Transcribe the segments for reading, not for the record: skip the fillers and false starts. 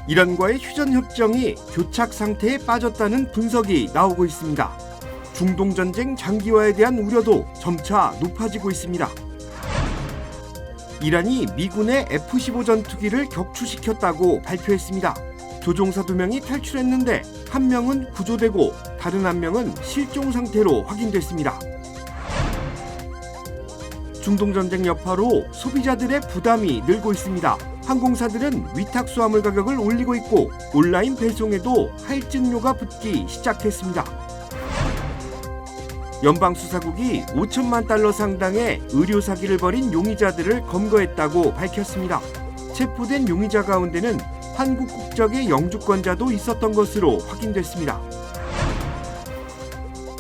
이란과의 휴전협정이 교착 상태에 빠졌다는 분석이 나오고 있습니다. 중동전쟁 장기화에 대한 우려도 점차 높아지고 있습니다. 이란이 미군의 F-15 전투기를 격추시켰다고 발표했습니다. 조종사 2명이 탈출했는데 1명은 구조되고 다른 1명은 실종 상태로 확인됐습니다. 중동전쟁 여파로 소비자들의 부담이 늘고 있습니다. 항공사들은 위탁 수화물 가격을 올리고 있고 온라인 배송에도 할증료가 붙기 시작했습니다. 연방수사국이 5천만 달러 상당의 의료 사기를 벌인 용의자들을 검거했다고 밝혔습니다. 체포된 용의자 가운데는 한국 국적의 영주권자도 있었던 것으로 확인됐습니다.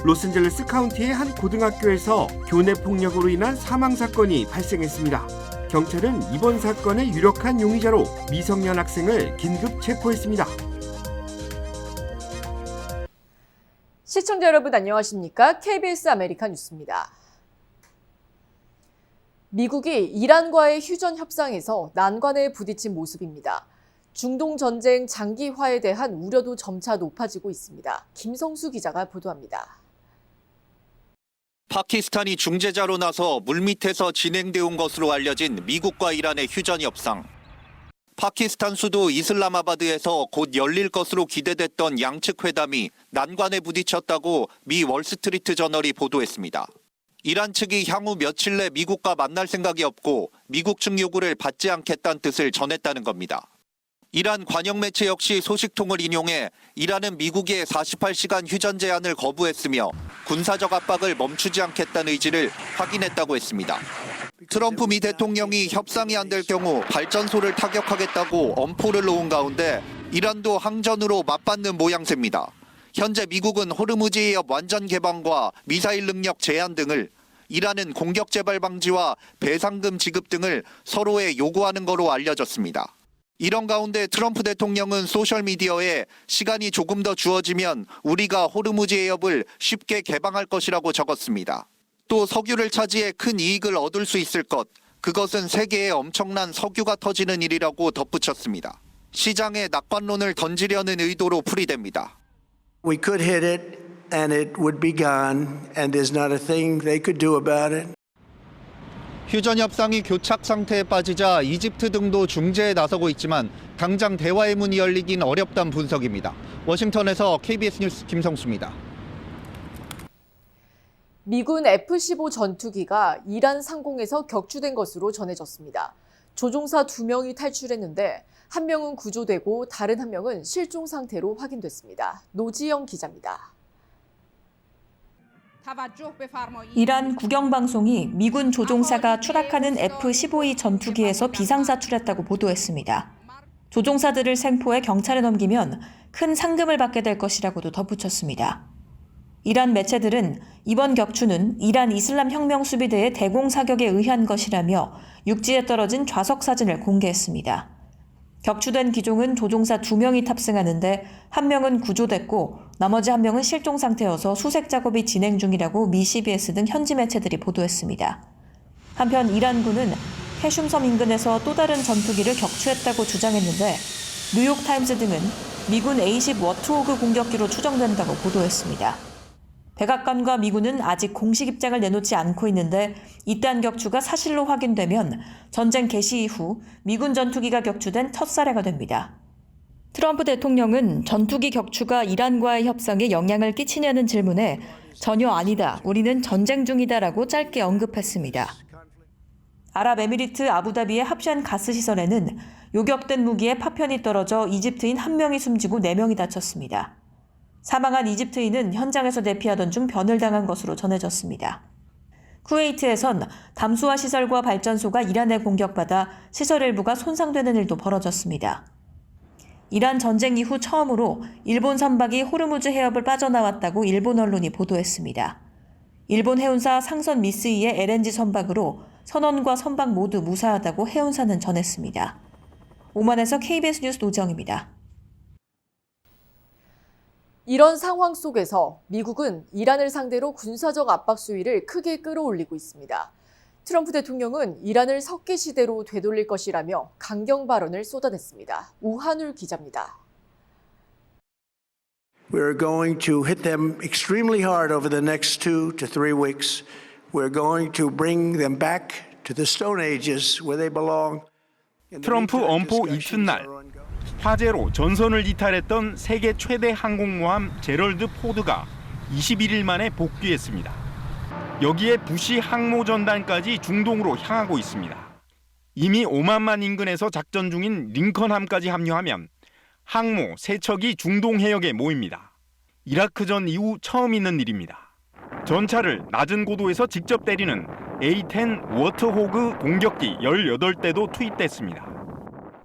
로스앤젤레스 카운티의 한 고등학교에서 교내 폭력으로 인한 사망 사건이 발생했습니다. 경찰은 이번 사건의 유력한 용의자로 미성년 학생을 긴급 체포했습니다. 시청자 여러분 안녕하십니까? KBS 아메리카 뉴스입니다. 미국이 이란과의 휴전 협상에서 난관에 부딪힌 모습입니다. 중동 전쟁 장기화에 대한 우려도 점차 높아지고 있습니다. 김성수 기자가 보도합니다. 파키스탄이 중재자로 나서 물밑에서 진행돼 온 것으로 알려진 미국과 이란의 휴전 협상. 파키스탄 수도 이슬라마바드에서 곧 열릴 것으로 기대됐던 양측 회담이 난관에 부딪혔다고 미 월스트리트 저널이 보도했습니다. 이란 측이 향후 며칠 내 미국과 만날 생각이 없고 미국 측 요구를 받지 않겠다는 뜻을 전했다는 겁니다. 이란 관영 매체 역시 소식통을 인용해 이란은 미국의 48시간 휴전 제안을 거부했으며 군사적 압박을 멈추지 않겠다는 의지를 확인했다고 했습니다. 트럼프 미 대통령이 협상이 안 될 경우 발전소를 타격하겠다고 엄포를 놓은 가운데 이란도 항전으로 맞받는 모양새입니다. 현재 미국은 호르무즈 해협 완전 개방과 미사일 능력 제한 등을, 이란은 공격 재발 방지와 배상금 지급 등을 서로에 요구하는 거로 알려졌습니다. 이런 가운데 트럼프 대통령은 소셜미디어에 시간이 조금 더 주어지면 우리가 호르무즈 해협을 쉽게 개방할 것이라고 적었습니다. 또 석유를 차지해 큰 이익을 얻을 수 있을 것, 그것은 세계에 엄청난 석유가 터지는 일이라고 덧붙였습니다. 시장에 낙관론을 던지려는 의도로 풀이됩니다. We could hit it and it would be gone and there's not a thing they could do about it. 휴전 협상이 교착 상태에 빠지자 이집트 등도 중재에 나서고 있지만 당장 대화의 문이 열리긴 어렵다는 분석입니다. 워싱턴에서 KBS 뉴스 김성수입니다. 미군 F-15 전투기가 이란 상공에서 격추된 것으로 전해졌습니다. 조종사 2명이 탈출했는데 1명은 구조되고 다른 1명은 실종 상태로 확인됐습니다. 노지영 기자입니다. 이란 국영방송이 미군 조종사가 추락하는 F-15E 전투기에서 비상사출했다고 보도했습니다. 조종사들을 생포해 경찰에 넘기면 큰 상금을 받게 될 것이라고도 덧붙였습니다. 이란 매체들은 이번 격추는 이란 이슬람 혁명수비대의 대공사격에 의한 것이라며 육지에 떨어진 좌석 사진을 공개했습니다. 격추된 기종은 조종사 2명이 탑승하는데 1명은 구조됐고 나머지 1명은 실종 상태여서 수색 작업이 진행 중이라고 미 CBS 등 현지 매체들이 보도했습니다. 한편 이란군은 해슘섬 인근에서 또 다른 전투기를 격추했다고 주장했는데 뉴욕타임스 등은 미군 A-10 워트호그 공격기로 추정된다고 보도했습니다. 백악관과 미군은 아직 공식 입장을 내놓지 않고 있는데 이딴 격추가 사실로 확인되면 전쟁 개시 이후 미군 전투기가 격추된 첫 사례가 됩니다. 트럼프 대통령은 전투기 격추가 이란과의 협상에 영향을 끼치냐는 질문에 전혀 아니다, 우리는 전쟁 중이다라고 짧게 언급했습니다. 아랍에미리트 아부다비의 합시안 가스시설에는 요격된 무기에 파편이 떨어져 이집트인 1명이 숨지고 4명이 다쳤습니다. 사망한 이집트인은 현장에서 대피하던 중 변을 당한 것으로 전해졌습니다. 쿠웨이트에선 담수화 시설과 발전소가 이란에 공격받아 시설 일부가 손상되는 일도 벌어졌습니다. 이란 전쟁 이후 처음으로 일본 선박이 호르무즈 해협을 빠져나왔다고 일본 언론이 보도했습니다. 일본 해운사 상선 미쓰이의 LNG 선박으로 선원과 선박 모두 무사하다고 해운사는 전했습니다. 오만에서 KBS 뉴스 노정입니다. 이런 상황 속에서 미국은 이란을 상대로 군사적 압박 수위를 크게 끌어올리고 있습니다. 트럼프 대통령은 이란을 석기 시대로 되돌릴 것이라며 강경 발언을 쏟아냈습니다. 우한울 기자입니다. We're going to hit them extremely hard over the next 2 to 3 weeks. We're going to bring them back to the Stone Ages where they belong. 트럼프 엄포 이튿날 화재로 전선을 이탈했던 세계 최대 항공모함 제럴드 포드가 21일 만에 복귀했습니다. 여기에 부시 항모전단까지 중동으로 향하고 있습니다. 이미 오만만 인근에서 작전 중인 링컨함까지 합류하면 항모 3척이 중동 해역에 모입니다. 이라크전 이후 처음 있는 일입니다. 전차를 낮은 고도에서 직접 때리는 A-10 워터호그 공격기 18대도 투입됐습니다.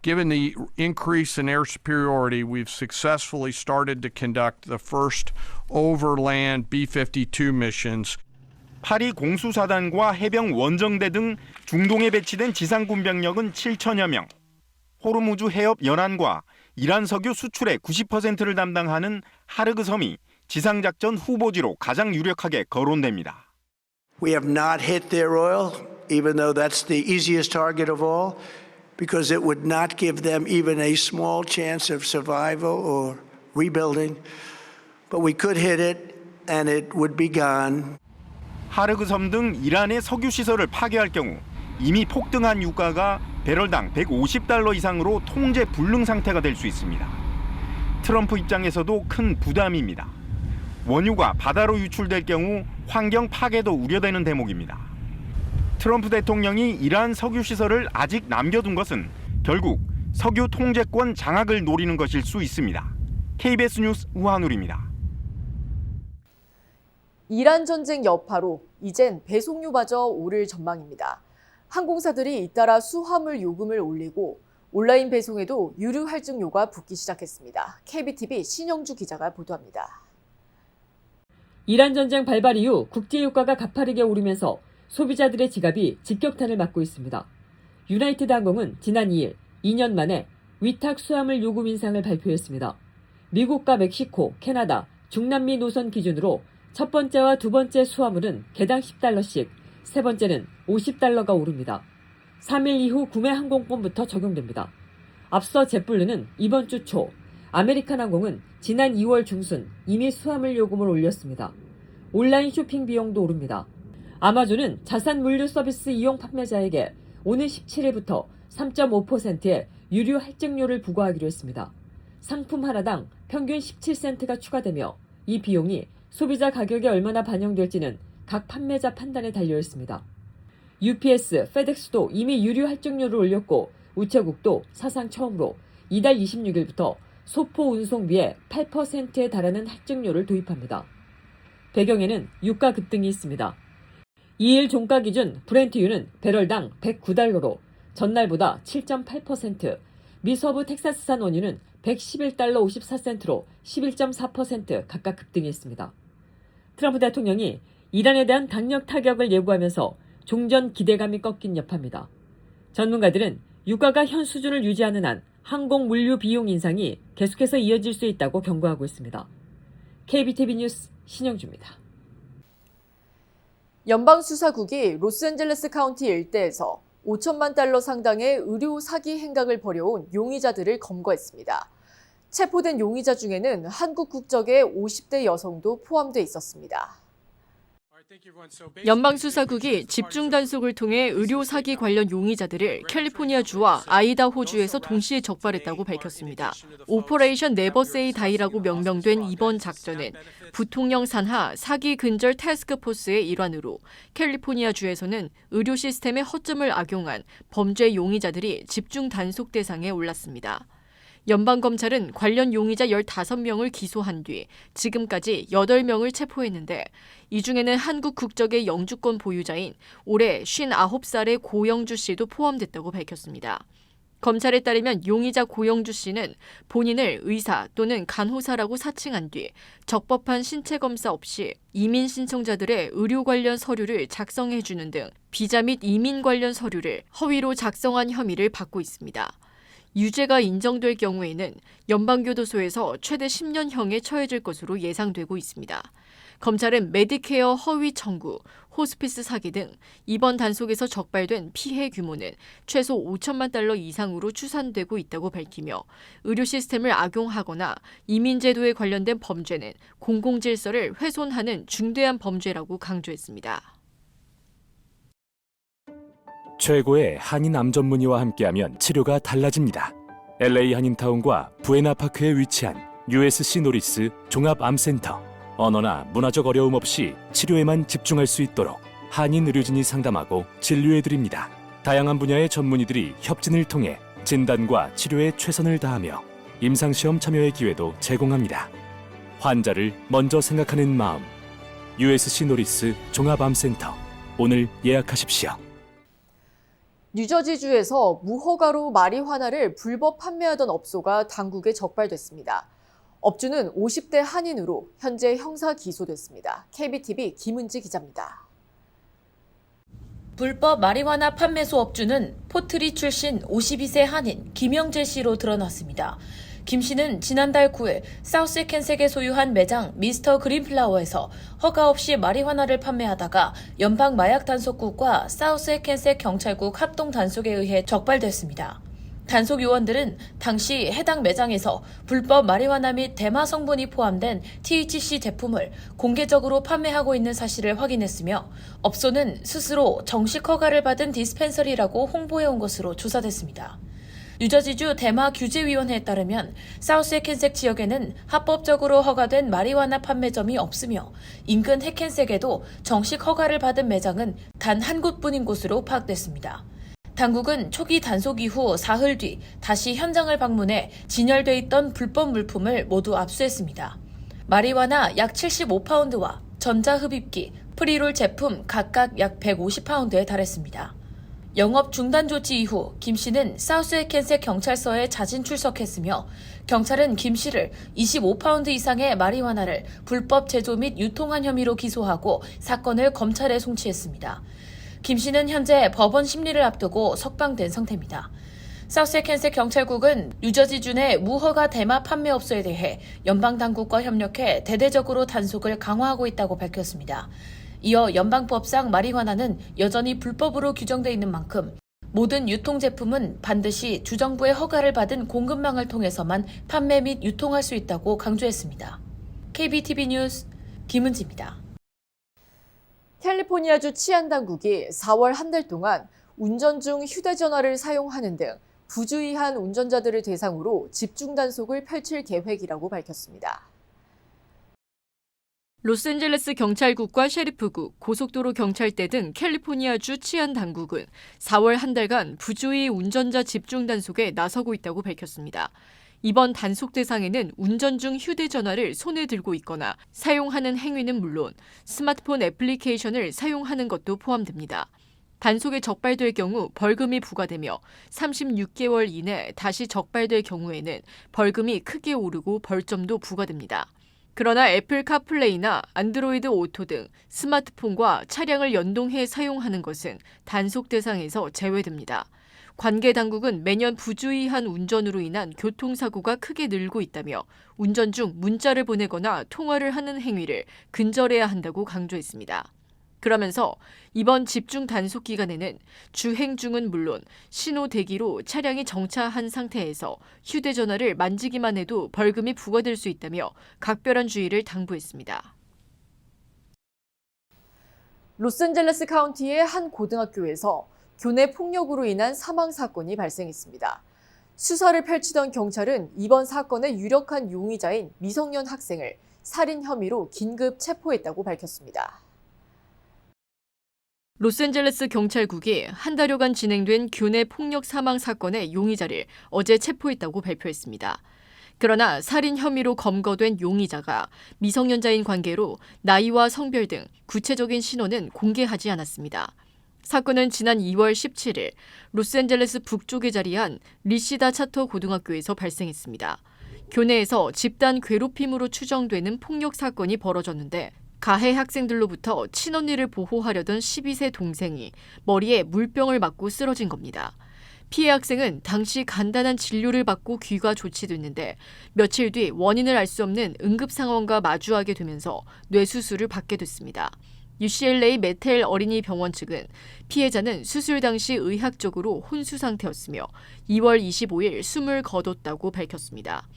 Given the increase in air superiority, we've successfully started to conduct the first overland B-52 missions. 파리 공수사단과 해병 원정대 등 중동에 배치된 지상군 병력은 7천여 명. 호르무즈 해협 연안과 이란 석유 수출의 90%를 담당하는 하르그 섬이 지상작전 후보지로 가장 유력하게 거론됩니다. We have not hit their oil, even though that's the easiest target of all, because it would not give them even a small chance of survival or rebuilding. But we could hit it, and it would be gone. 하르그 섬 등 이란의 석유 시설을 파괴할 경우 이미 폭등한 유가가 배럴당 $150 이상으로 통제 불능 상태가 될 수 있습니다. 트럼프 입장에서도 큰 부담입니다. 원유가 바다로 유출될 경우 환경 파괴도 우려되는 대목입니다. 트럼프 대통령이 이란 석유 시설을 아직 남겨둔 것은 결국 석유 통제권 장악을 노리는 것일 수 있습니다. KBS 뉴스 우한울입니다. 이란 전쟁 여파로 이젠 배송료마저 오를 전망입니다. 항공사들이 잇따라 수화물 요금을 올리고 온라인 배송에도 유류 할증료가 붙기 시작했습니다. KBTV 신영주 기자가 보도합니다. 이란 전쟁 발발 이후 국제유가가 가파르게 오르면서 소비자들의 지갑이 직격탄을 맞고 있습니다. 유나이티드 항공은 지난 2일 2년 만에 위탁 수화물 요금 인상을 발표했습니다. 미국과 멕시코, 캐나다, 중남미 노선 기준으로 첫 번째와 두 번째 수화물은 개당 $10씩, 세 번째는 $50가 오릅니다. 3일 이후 구매 항공권부터 적용됩니다. 앞서 jetblue는 이번 주 초, 아메리칸 항공은 지난 2월 중순 이미 수화물 요금을 올렸습니다. 온라인 쇼핑 비용도 오릅니다. 아마존은 자산 물류 서비스 이용 판매자에게 오는 17일부터 3.5%의 유류 할증료를 부과하기로 했습니다. 상품 하나당 평균 17센트가 추가되며 이 비용이 소비자 가격에 얼마나 반영될지는 각 판매자 판단에 달려있습니다. UPS, FedEx도 이미 유류 할증료를 올렸고 우체국도 사상 처음으로 이달 26일부터 소포 운송비의 8%에 달하는 할증료를 도입합니다. 배경에는 유가 급등이 있습니다. 2일 종가 기준 브렌트유는 배럴당 $109로 전날보다 7.8%, 미서부 텍사스산 원유는 $111 54센트로 11.4% 각각 급등했습니다. 트럼프 대통령이 이란에 대한 강력 타격을 예고하면서 종전 기대감이 꺾인 여파입니다. 전문가들은 유가가 현 수준을 유지하는 한 항공 물류 비용 인상이 계속해서 이어질 수 있다고 경고하고 있습니다. KBTV 뉴스 신영주입니다. 연방수사국이 로스앤젤레스 카운티 일대에서 $5천만 상당의 의료 사기 행각을 벌여온 용의자들을 검거했습니다. 체포된 용의자 중에는 한국 국적의 50대 여성도 포함돼 있었습니다. 연방수사국이 집중 단속을 통해 의료 사기 관련 용의자들을 캘리포니아주와 아이다호주에서 동시에 적발했다고 밝혔습니다. 오퍼레이션 네버 세이 다이라고 명명된 이번 작전은 부통령 산하 사기 근절 태스크포스의 일환으로 캘리포니아주에서는 의료 시스템의 허점을 악용한 범죄 용의자들이 집중 단속 대상에 올랐습니다. 연방검찰은 관련 용의자 15명을 기소한 뒤 지금까지 8명을 체포했는데 이 중에는 한국 국적의 영주권 보유자인 올해 59살의 고영주 씨도 포함됐다고 밝혔습니다. 검찰에 따르면 용의자 고영주 씨는 본인을 의사 또는 간호사라고 사칭한 뒤 적법한 신체 검사 없이 이민 신청자들의 의료 관련 서류를 작성해주는 등 비자 및 이민 관련 서류를 허위로 작성한 혐의를 받고 있습니다. 유죄가 인정될 경우에는 연방교도소에서 최대 10년형에 처해질 것으로 예상되고 있습니다. 검찰은 메디케어 허위 청구, 호스피스 사기 등 이번 단속에서 적발된 피해 규모는 최소 5천만 달러 이상으로 추산되고 있다고 밝히며 의료 시스템을 악용하거나 이민제도에 관련된 범죄는 공공질서를 훼손하는 중대한 범죄라고 강조했습니다. 최고의 한인 암 전문의와 함께하면 치료가 달라집니다. LA 한인타운과 부에나파크에 위치한 USC 노리스 종합암센터. 언어나 문화적 어려움 없이 치료에만 집중할 수 있도록 한인 의료진이 상담하고 진료해드립니다. 다양한 분야의 전문의들이 협진을 통해 진단과 치료에 최선을 다하며 임상시험 참여의 기회도 제공합니다. 환자를 먼저 생각하는 마음. USC 노리스 종합암센터. 오늘 예약하십시오. 뉴저지주에서 무허가로 마리화나를 불법 판매하던 업소가 당국에 적발됐습니다. 업주는 50대 한인으로 현재 형사 기소됐습니다. KBTV 김은지 기자입니다. 불법 마리화나 판매소 업주는 포트리 출신 52세 한인 김영재 씨로 드러났습니다. 김 씨는 지난달 9일 사우스 켄색에 소유한 매장 미스터 그린플라워에서 허가 없이 마리화나를 판매하다가 연방 마약 단속국과 사우스 켄색 경찰국 합동 단속에 의해 적발됐습니다. 단속 요원들은 당시 해당 매장에서 불법 마리화나 및 대마 성분이 포함된 THC 제품을 공개적으로 판매하고 있는 사실을 확인했으며 업소는 스스로 정식 허가를 받은 디스펜서리라고 홍보해온 것으로 조사됐습니다. 뉴저지주 대마 규제위원회에 따르면 사우스 캔색 지역에는 합법적으로 허가된 마리화나 판매점이 없으며 인근 해켄색에도 정식 허가를 받은 매장은 단 한 곳뿐인 곳으로 파악됐습니다. 당국은 초기 단속 이후 사흘 뒤 다시 현장을 방문해 진열돼 있던 불법 물품을 모두 압수했습니다. 마리화나 약 75파운드와 전자흡입기, 프리롤 제품 각각 약 150파운드에 달했습니다. 영업 중단 조치 이후 김 씨는 사우스 켄색 경찰서에 자진 출석했으며 경찰은 김 씨를 25파운드 이상의 마리화나를 불법 제조 및 유통한 혐의로 기소하고 사건을 검찰에 송치했습니다. 김 씨는 현재 법원 심리를 앞두고 석방된 상태입니다. 사우스 켄색 경찰국은 뉴저지주 내 무허가 대마 판매업소에 대해 연방당국과 협력해 대대적으로 단속을 강화하고 있다고 밝혔습니다. 이어 연방법상 마리화나는 여전히 불법으로 규정돼 있는 만큼 모든 유통제품은 반드시 주정부의 허가를 받은 공급망을 통해서만 판매 및 유통할 수 있다고 강조했습니다. KBTV 뉴스 김은지입니다. 캘리포니아주 치안당국이 4월 한 달 동안 운전 중 휴대전화를 사용하는 등 부주의한 운전자들을 대상으로 집중 단속을 펼칠 계획이라고 밝혔습니다. 로스앤젤레스 경찰국과 셰리프국, 고속도로 경찰대 등 캘리포니아주 치안당국은 4월 한 달간 부주의 운전자 집중 단속에 나서고 있다고 밝혔습니다. 이번 단속 대상에는 운전 중 휴대전화를 손에 들고 있거나 사용하는 행위는 물론 스마트폰 애플리케이션을 사용하는 것도 포함됩니다. 단속에 적발될 경우 벌금이 부과되며 36개월 이내 다시 적발될 경우에는 벌금이 크게 오르고 벌점도 부과됩니다. 그러나 애플 카플레이나 안드로이드 오토 등 스마트폰과 차량을 연동해 사용하는 것은 단속 대상에서 제외됩니다. 관계 당국은 매년 부주의한 운전으로 인한 교통사고가 크게 늘고 있다며 운전 중 문자를 보내거나 통화를 하는 행위를 근절해야 한다고 강조했습니다. 그러면서 이번 집중 단속 기간에는 주행 중은 물론 신호 대기로 차량이 정차한 상태에서 휴대전화를 만지기만 해도 벌금이 부과될 수 있다며 각별한 주의를 당부했습니다. 로스앤젤레스 카운티의 한 고등학교에서 교내 폭력으로 인한 사망 사건이 발생했습니다. 수사를 펼치던 경찰은 이번 사건의 유력한 용의자인 미성년 학생을 살인 혐의로 긴급 체포했다고 밝혔습니다. 로스앤젤레스 경찰국이 한 달여간 진행된 교내 폭력 사망 사건의 용의자를 어제 체포했다고 발표했습니다. 그러나 살인 혐의로 검거된 용의자가 미성년자인 관계로 나이와 성별 등 구체적인 신원은 공개하지 않았습니다. 사건은 지난 2월 17일 로스앤젤레스 북쪽에 자리한 리시다 차터 고등학교에서 발생했습니다. 교내에서 집단 괴롭힘으로 추정되는 폭력 사건이 벌어졌는데 가해 학생들로부터 친언니를 보호하려던 12세 동생이 머리에 물병을 맞고 쓰러진 겁니다. 피해 학생은 당시 간단한 진료를 받고 귀가 조치됐는데 며칠 뒤 원인을 알 수 없는 응급 상황과 마주하게 되면서 뇌수술을 받게 됐습니다. UCLA 메텔 어린이 병원 측은 피해자는 수술 당시 의학적으로 혼수 상태였으며 2월 25일 숨을 거뒀다고 밝혔습니다.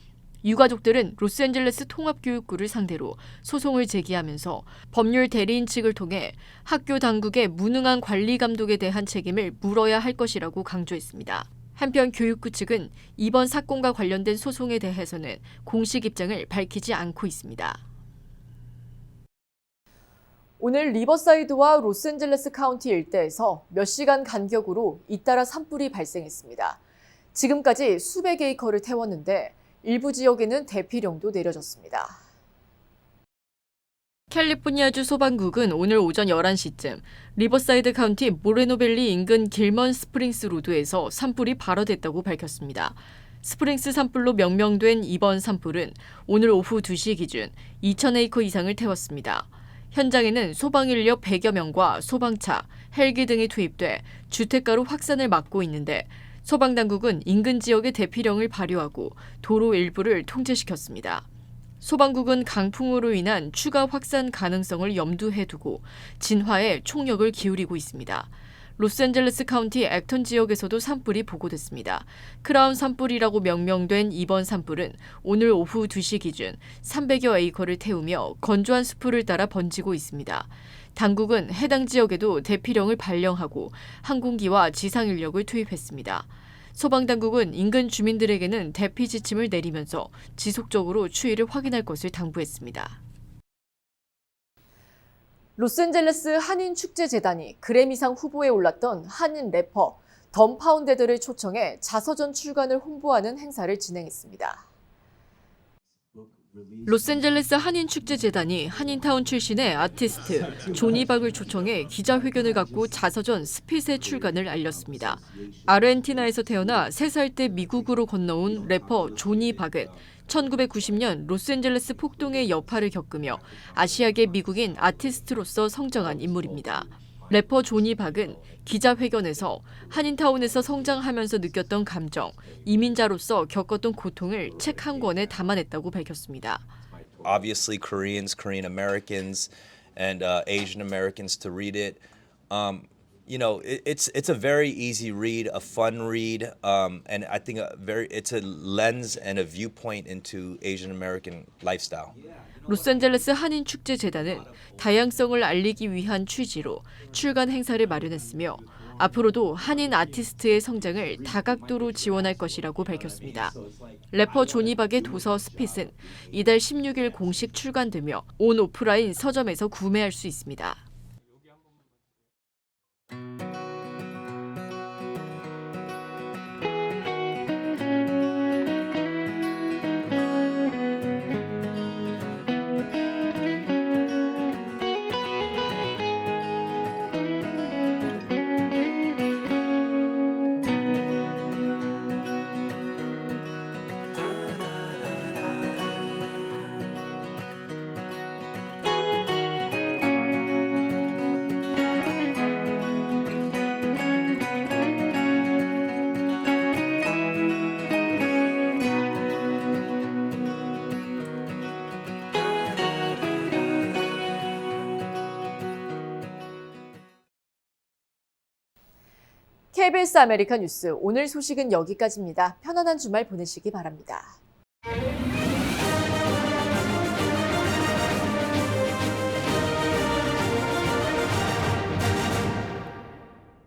유가족들은 로스앤젤레스 통합교육부를 상대로 소송을 제기하면서 법률 대리인 측을 통해 학교 당국의 무능한 관리 감독에 대한 책임을 물어야 할 것이라고 강조했습니다. 한편 교육부 측은 이번 사건과 관련된 소송에 대해서는 공식 입장을 밝히지 않고 있습니다. 오늘 리버사이드와 로스앤젤레스 카운티 일대에서 몇 시간 간격으로 잇따라 산불이 발생했습니다. 지금까지 수백 에이커를 태웠는데 일부 지역에는 대피령도 내려졌습니다. 캘리포니아주 소방국은 오늘 오전 11시쯤 리버사이드 카운티 모레노밸리 인근 길먼 스프링스 로드에서 산불이 발화됐다고 밝혔습니다. 스프링스 산불로 명명된 이번 산불은 오늘 오후 2시 기준 2,000에이커 이상을 태웠습니다. 현장에는 소방 인력 100여 명과 소방차, 헬기 등이 투입돼 주택가로 확산을 막고 있는데 소방당국은 인근 지역에 대피령을 발효하고 도로 일부를 통제시켰습니다. 소방국은 강풍으로 인한 추가 확산 가능성을 염두에 두고 진화에 총력을 기울이고 있습니다. 로스앤젤레스 카운티 액턴 지역에서도 산불이 보고됐습니다. 크라운 산불이라고 명명된 이번 산불은 오늘 오후 2시 기준 300여 에이커를 태우며 건조한 수풀을 따라 번지고 있습니다. 당국은 해당 지역에도 대피령을 발령하고 항공기와 지상 인력을 투입했습니다. 소방당국은 인근 주민들에게는 대피 지침을 내리면서 지속적으로 추이를 확인할 것을 당부했습니다. 로스앤젤레스 한인축제재단이 그래미상 후보에 올랐던 한인 래퍼 덤 파운데드를 초청해 자서전 출간을 홍보하는 행사를 진행했습니다. 로스앤젤레스 한인축제재단이 한인타운 출신의 아티스트 조니 박을 초청해 기자회견을 갖고 자서전 스핏의 출간을 알렸습니다. 아르헨티나에서 태어나 3살 때 미국으로 건너온 래퍼 조니 박은 1990년 로스앤젤레스 폭동의 여파를 겪으며 아시아계 미국인 아티스트로서 성장한 인물입니다. 래퍼 조니 박은 기자회견에서 한인타운에서 성장하면서 느꼈던 감정, 이민자로서 겪었던 고통을 책 한 권에 담아냈다고 밝혔습니다. Obviously Koreans, Korean Americans and Asian Americans to read it. You know, it's a very easy read, a fun read, and I think it's a lens and a viewpoint into Asian American lifestyle. 로스앤젤레스 한인축제재단은 다양성을 알리기 위한 취지로 출간 행사를 마련했으며 앞으로도 한인 아티스트의 성장을 다각도로 지원할 것이라고 밝혔습니다. 래퍼 조니 박의 도서 스핏은 이달 16일 공식 출간되며 온 오프라인 서점에서 구매할 수 있습니다. KBS 아메리카 뉴스 오늘 소식은 여기까지입니다. 편안한 주말 보내시기 바랍니다.